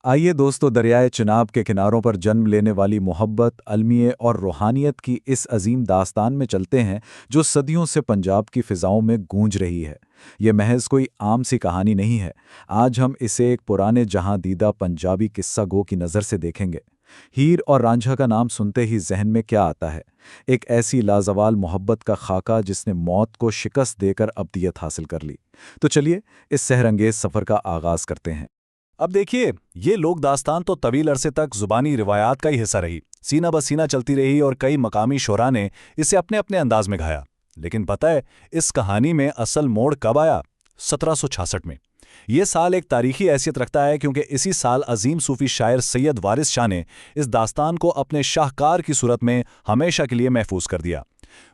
आइए दोस्तों, दरियाए चिनाब के किनारों पर जन्म लेने वाली मोहब्बत, अलमिए और रूहानियत की इस अजीम दास्तान में चलते हैं जो सदियों से पंजाब की फ़िज़ाओं में गूंज रही है। ये महज कोई आम सी कहानी नहीं है। आज हम इसे एक पुराने जहां दीदा पंजाबी किस्सा गो की नज़र से देखेंगे। हीर और रांझा का नाम सुनते ही जहन में क्या आता है? एक ऐसी लाजवाल मोहब्बत का खाका जिसने मौत को शिकस्त देकर अब्दियत हासिल कर ली। तो चलिए इस सहरंगेज सफ़र का आगाज़ करते हैं। अब देखिए, ये लोक दास्तान तो तवील अरसे तक जुबानी रिवायात का ही हिस्सा रही, सीना ब सीना चलती रही और कई मकामी शोरा ने इसे अपने अपने अंदाज में गाया। लेकिन पता है, इस कहानी में असल मोड़ कब आया? 1766 में। ये साल एक तारीखी हैसियत रखता है क्योंकि इसी साल अजीम सूफी शायर सैयद वारिस शाह ने इस दास्तान को अपने शाहकार की सूरत में हमेशा के लिए महफूज कर दिया।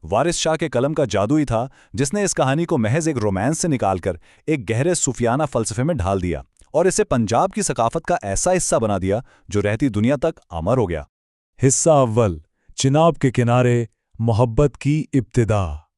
वारिस शाह के कलम का जादू ही था जिसने इस कहानी को महज एक रोमांस से निकालकर एक गहरे सूफियाना फलसफे में ढाल दिया और इसे पंजाब की सकाफत का ऐसा हिस्सा बना दिया जो रहती दुनिया तक अमर हो गया। हिस्सा अव्वल, चिनाब के किनारे, मोहब्बत की इब्तिदा।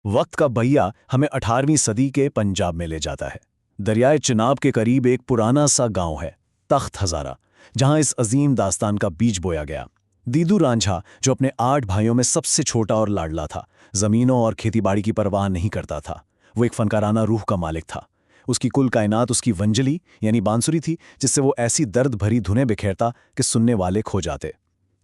वक्त का बहिया हमें 18वीं सदी के पंजाब में ले जाता है। दरियाए चिनाब के करीब एक पुराना सा गांव है, तख्त हज़ारा, जहां इस अजीम दास्तान का बीज बोया गया। दीदू रांझा, जो अपने 8 भाइयों में सबसे छोटा और लाडला था, ज़मीनों और खेतीबाड़ी की परवाह नहीं करता था। वो एक फनकाराना रूह का मालिक था। उसकी कुल कायनात उसकी वंजली यानी बांसुरी थी, जिससे वो ऐसी दर्द भरी धुनें बिखेरता कि सुनने वाले खो जाते।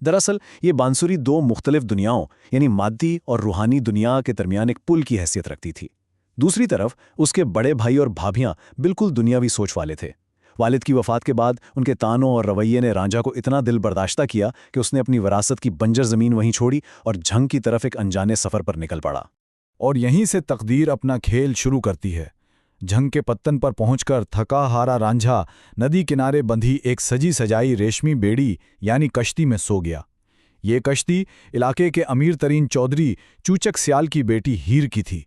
दरअसल ये बांसुरी 2 मुख्तलिफ दुनियाओं यानी मादी और रूहानी दुनिया के दरमियान एक पुल की हैसियत रखती थी। दूसरी तरफ उसके बड़े भाई और भाभियां बिल्कुल दुनियावी सोच वाले थे। वालिद की वफ़ात के बाद उनके तानों और रवैये ने रांझा को इतना दिल बर्दाश्ता किया कि उसने अपनी विरासत की बंजर ज़मीन वहीं छोड़ी और झंग की तरफ एक अनजाने सफ़र पर निकल पड़ा। और यहीं से तकदीर अपना खेल शुरू करती है। झंग के पत्तन पर पहुंचकर थका हारा रांझा नदी किनारे बंधी एक सजी सजाई रेशमी बेड़ी यानी कश्ती में सो गया। ये कश्ती इलाके के अमीर तरीन चौधरी चूचक सियाल की बेटी हीर की थी।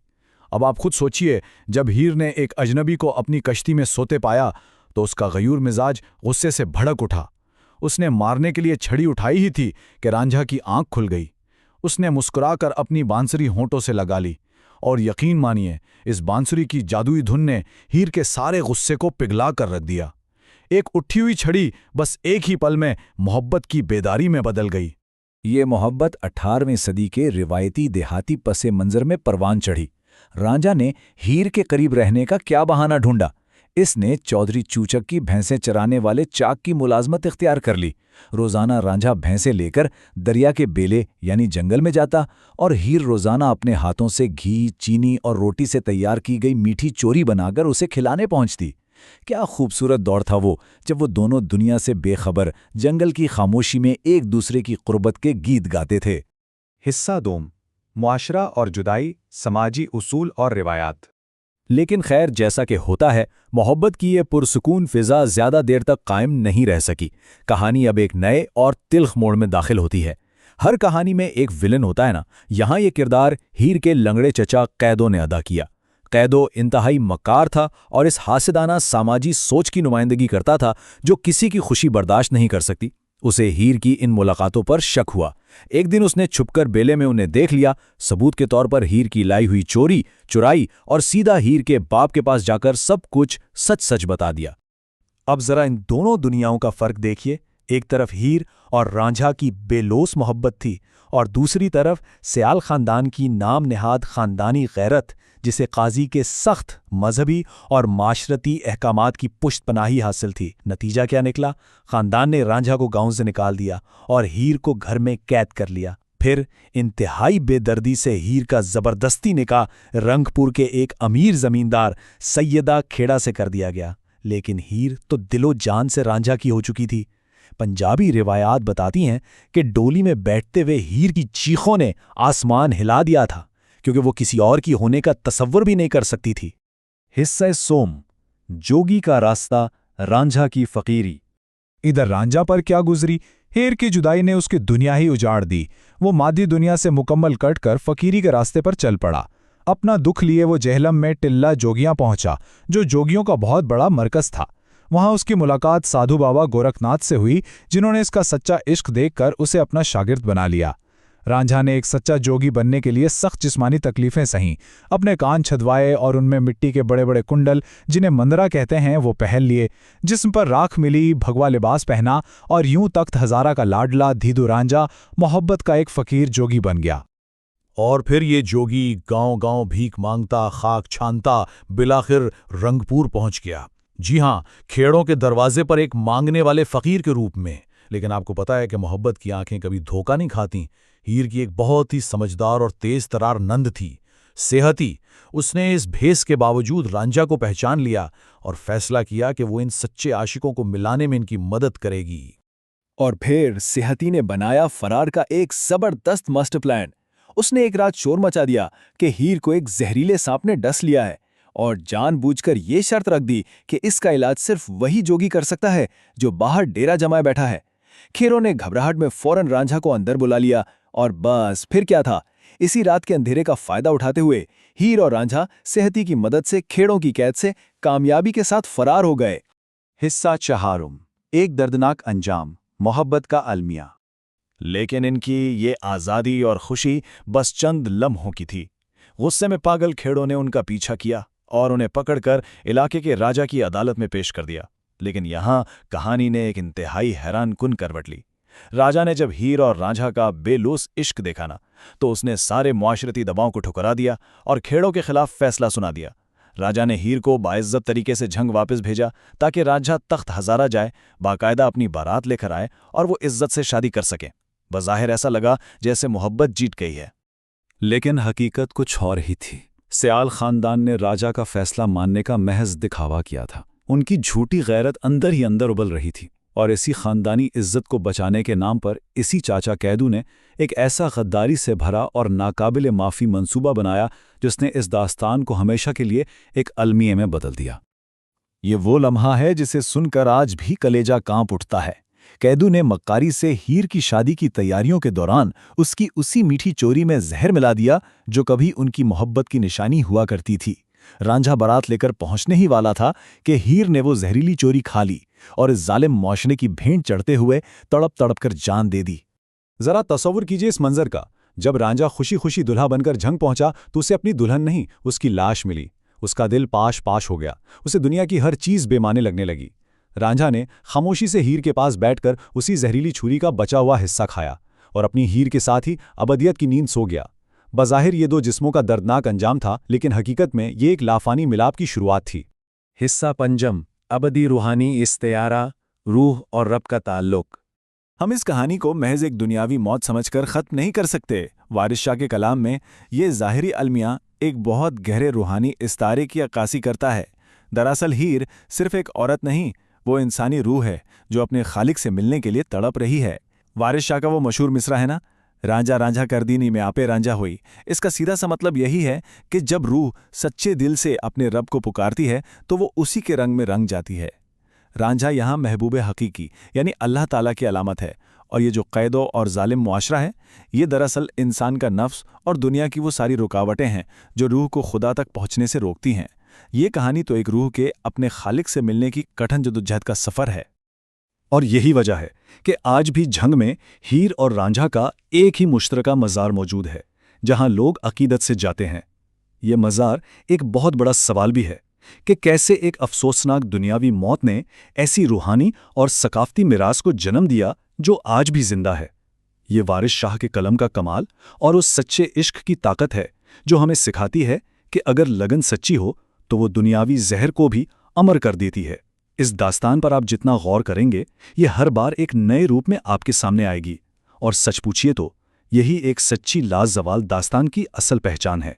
अब आप खुद सोचिए, जब हीर ने एक अजनबी को अपनी कश्ती में सोते पाया तो उसका गयूर मिजाज गुस्से से भड़क उठा। उसने मारने के लिए छड़ी उठाई ही थी कि रांझा की आंख खुल गई। उसने मुस्कुराकर अपनी बांसुरी होंठों से लगा ली और यकीन मानिए, इस बांसुरी की जादुई धुन ने हीर के सारे गुस्से को पिघला कर रख दिया। एक उठी हुई छड़ी बस एक ही पल में मोहब्बत की बेदारी में बदल गई। ये मोहब्बत 18वीं सदी के रिवायती देहाती पसे मंजर में परवान चढ़ी। रांझा ने हीर के करीब रहने का क्या बहाना ढूंढा? इसने चौधरी चूचक की भैंसें चराने वाले चाक की मुलाजमत इख्तियार कर ली। रोजाना रांझा भैंसें लेकर दरिया के बेले यानी जंगल में जाता और हीर रोजाना अपने हाथों से घी, चीनी और रोटी से तैयार की गई मीठी चोरी बनाकर उसे खिलाने पहुंचती। क्या खूबसूरत दौर था वो, जब वो दोनों दुनिया से बेखबर जंगल की खामोशी में एक दूसरे की कुर्बत के गीत गाते थे। हिस्सा दोम, मुआशरा और जुदाई, समाजी उसूल और रिवायात। लेकिन खैर, जैसा कि होता है, मोहब्बत की ये पुरसुकून फिजा ज्यादा देर तक कायम नहीं रह सकी। कहानी अब एक नए और तिल्ख मोड़ में दाखिल होती है। हर कहानी में एक विलन होता है ना। यहाँ ये किरदार हीर के लंगड़े चचा कैदो ने अदा किया। कैदो इंतहाई मक्कार था और इस हासिदाना सामाजी सोच की नुमाइंदगी करता था जो किसी की खुशी बर्दाश्त नहीं कर सकती। उसे हीर की इन मुलाकातों पर शक हुआ। एक दिन उसने छुपकर बेले में उन्हें देख लिया, सबूत के तौर पर हीर की लाई हुई चोरी चुराई और सीधा हीर के बाप के पास जाकर सब कुछ सच सच बता दिया। अब जरा इन दोनों दुनियाओं का फर्क देखिए। एक तरफ हीर और रांझा की बेलोस मोहब्बत थी और दूसरी तरफ सियाल खानदान की नाम नेहाद खानदानी गैरत, जिसे काजी के सख्त मजहबी और माशरती अहकामात की पुश्तपनाही हासिल थी। नतीजा क्या निकला? खानदान ने रांझा को गांव से निकाल दिया और हीर को घर में कैद कर लिया। फिर इंतहाई बेदर्दी से हीर का जबरदस्ती निकाह रंगपुर के एक अमीर जमींदार सैयदा खेड़ा से कर दिया गया। लेकिन हीर तो दिलो जान से रांझा की हो चुकी थी। पंजाबी रिवायात बताती हैं कि डोली में बैठते हुए हीर की चीखों ने आसमान हिला दिया था, क्योंकि वो किसी और की होने का तसव्वुर भी नहीं कर सकती थी। हिस्सा सोम, जोगी का रास्ता, रांझा की फकीरी। इधर रांझा पर क्या गुजरी? हीर की जुदाई ने उसकी दुनिया ही उजाड़ दी। वो मादी दुनिया से मुकम्मल कटकर फकीरी के रास्ते पर चल पड़ा। अपना दुख लिए वो जेहलम में टिल्ला जोगियां पहुंचा, जो जोगियों का बहुत बड़ा मरकज था। वहां उसकी मुलाकात साधु बाबा गोरखनाथ से हुई, जिन्होंने इसका सच्चा इश्क देखकर उसे अपना शागिर्द बना लिया। रांझा ने एक सच्चा जोगी बनने के लिए सख्त जिस्मानी तकलीफें सहीं, अपने कान छदवाए और उनमें मिट्टी के बड़े बड़े कुंडल, जिन्हें मंदरा कहते हैं, वो पहन लिए, जिस्म पर राख मिली, भगवा लिबास पहना और यूं तख्त हजारा का लाडला धीधु रांझा मोहब्बत का एक फकीर जोगी बन गया। और फिर ये जोगी गांव-गांव भीख मांगता, खाक छानता, बिलाखिर रंगपुर पहुंच गया। जी हां, खेड़ों के दरवाजे पर एक मांगने वाले फकीर के रूप में। लेकिन आपको पता है कि मोहब्बत की आंखें कभी धोखा नहीं खाती। हीर की एक बहुत ही समझदार और तेज तरार नंद थी, सेहती। उसने इस भेस के बावजूद रांझा को पहचान लिया और फैसला किया कि वो इन सच्चे आशिकों को मिलाने में इनकी मदद करेगी। और फिर सेहती ने बनाया फरार का एक जबरदस्त मास्टर प्लान। उसने एक रात शोर मचा दिया कि हीर को एक जहरीले सांप ने डस लिया है और जानबूझकर ये शर्त रख दी कि इसका इलाज सिर्फ वही जोगी कर सकता है जो बाहर डेरा जमाए बैठा है। खेरों ने घबराहट में फौरन रांझा को अंदर बुला लिया और बस फिर क्या था, इसी रात के अंधेरे का फायदा उठाते हुए हीर और रांझा सेहती की मदद से खेड़ों की कैद से कामयाबी के साथ फरार हो गए। हिस्सा चहारुम, एक दर्दनाक अंजाम, मोहब्बत का अलमिया। लेकिन इनकी ये आज़ादी और खुशी बस चंद लम्हों की थी। गुस्से में पागल खेड़ों ने उनका पीछा किया और उन्हें पकड़कर इलाके के राजा की अदालत में पेश कर दिया। लेकिन यहाँ कहानी ने एक इंतहाई हैरानकुन करवट ली। राजा ने जब हीर और रांझा का बेलूस इश्क देखा ना, तो उसने सारे मुआशरती दबाव को ठुकरा दिया और खेड़ों के खिलाफ फैसला सुना दिया। राजा ने हीर को बाइज्जत तरीके से झंग वापस भेजा ताकि रांझा तख्त हजारा जाए, बाकायदा अपनी बारात लेकर आए और वो इज्जत से शादी कर सके। बज़ाहिर ऐसा लगा जैसे मोहब्बत जीत गई है, लेकिन हकीकत कुछ और ही थी। सयाल खानदान ने राजा का फैसला मानने का महज दिखावा किया था। उनकी झूठी गैरत अंदर ही अंदर उबल रही थी और इसी खानदानी इज्जत को बचाने के नाम पर इसी चाचा कैदू ने एक ऐसा गद्दारी से भरा और नाकाबिले माफ़ी मंसूबा बनाया जिसने इस दास्तान को हमेशा के लिए एक अलमिये में बदल दिया। ये वो लम्हा है जिसे सुनकर आज भी कलेजा कांप उठता है। कैदू ने मक्कारी से हीर की शादी की तैयारियों के दौरान उसकी उसी मीठी चोरी में जहर मिला दिया जो कभी उनकी मोहब्बत की निशानी हुआ करती थी। रांझा बारात लेकर पहुंचने ही वाला था कि हीर ने वो जहरीली चोरी खा ली और इस जालिम मौशने की भेंट चढ़ते हुए तड़प तड़प कर जान दे दी। जरा तसव्वुर कीजिए इस मंजर का। जब रांझा खुशी खुशी दुल्हा बनकर झंग पहुंचा तो उसे अपनी दुल्हन नहीं, उसकी लाश मिली। उसका दिल पाश पाश हो गया। उसे दुनिया की हर चीज़ बेमाने लगने लगी। रांझा ने खामोशी से हीर के पास बैठकर उसी जहरीली छुरी का बचा हुआ हिस्सा खाया और अपनी हीर के साथ ही अबदियत की नींद सो गया। बज़ाहिर ये दो जिस्मों का दर्दनाक अंजाम था, लेकिन हकीकत में ये एक लाफानी मिलाप की शुरुआत थी। हिस्सा पंजम, अबदी रूहानी इस्तियारा, रूह और रब का ताल्लुक। हम इस कहानी को महज एक दुनियावी मौत समझकर ख़त्म नहीं कर सकते। वारिस शाह के कलाम में ये ज़ाहिरी अलमिया एक बहुत गहरे रूहानी इस्तारे की अक्कासी करता है। दरअसल हीर सिर्फ एक औरत नहीं, वो इंसानी रूह है जो अपने खालिक से मिलने के लिए तड़प रही है। वारिस शाह का वो मशहूर मिसरा है ना, रांझा रांझा कर दीनी में आपे रांझा हुई। इसका सीधा सा मतलब यही है कि जब रूह सच्चे दिल से अपने रब को पुकारती है तो वो उसी के रंग में रंग जाती है। रांझा यहाँ महबूब हकीकी यानी अल्लाह ताला की अलामत है, और ये जो कैदो और जालिम मुआशरा है, ये दरअसल इंसान का नफ्स और दुनिया की वो सारी रुकावटें हैं जो रूह को खुदा तक पहुँचने से रोकती हैं। ये कहानी तो एक रूह के अपने खालिक से मिलने की कठिन जद्दोजहद का सफ़र है। और यही वजह है कि आज भी झंग में हीर और रांझा का एक ही मुश्तरका मज़ार मौजूद है जहां लोग अकीदत से जाते हैं। ये मज़ार एक बहुत बड़ा सवाल भी है कि कैसे एक अफसोसनाक दुनियावी मौत ने ऐसी रूहानी और सकाफती मिरास को जन्म दिया जो आज भी जिंदा है। ये वारिस शाह के कलम का कमाल और उस सच्चे इश्क की ताकत है जो हमें सिखाती है कि अगर लगन सच्ची हो तो वो दुनियावी जहर को भी अमर कर देती है। इस दास्तान पर आप जितना गौर करेंगे, ये हर बार एक नए रूप में आपके सामने आएगी, और सच पूछिए तो यही एक सच्ची लाजवाल दास्तान की असल पहचान है।